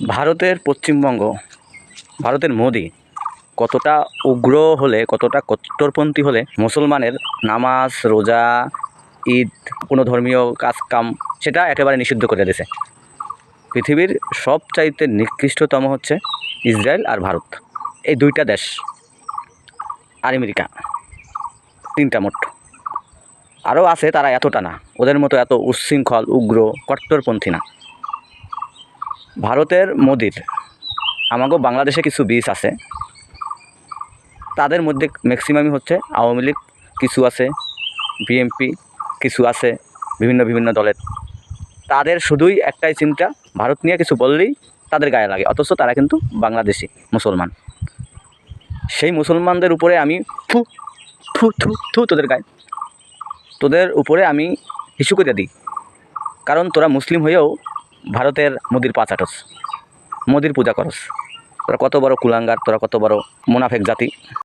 ভারতের পশ্চিমবঙ্গ, ভারতের মোদি কতটা উগ্র হলে, কতটা কট্টরপন্থী হলে মুসলমানের নামাজ, রোজা, ঈদ, কোনো ধর্মীয় কাজকাম সেটা একেবারে নিষিদ্ধ করে দিয়েছে। পৃথিবীর সবচাইতে নিকৃষ্টতম হচ্ছে ইসরায়েল আর ভারত, এই দুইটা দেশ, আর আমেরিকা, তিনটা মোট। আরও আছে, তারা এতটা না, ওদের মতো এত উচ্ছৃঙ্খল, উগ্র, কট্টরপন্থী না। ভারতের মোদির আমাগো বাংলাদেশে কিছু বীজ আছে, তাদের মধ্যে ম্যাক্সিমামই হচ্ছে আওয়ামী লীগ, কিছু আছে বিএনপি, কিছু আছে বিভিন্ন দলের। তাদের শুধুই একটাই চিন্তা, ভারত নিয়ে কিছু বললেই তাদের গায়ে লাগে, অথচ তারা কিন্তু বাংলাদেশি মুসলমান। সেই মুসলমানদের উপরে আমি থু থু থু থু তোদের গায়ে, তোদের উপরে আমি হিসু করে দিই, কারণ তোরা মুসলিম হয়েও ভারতের মোদির পা চাটস, মোদির পূজা করস। তোরা কত বড় কুলাঙ্গার, তোরা কত বড় মুনাফেক জাতি।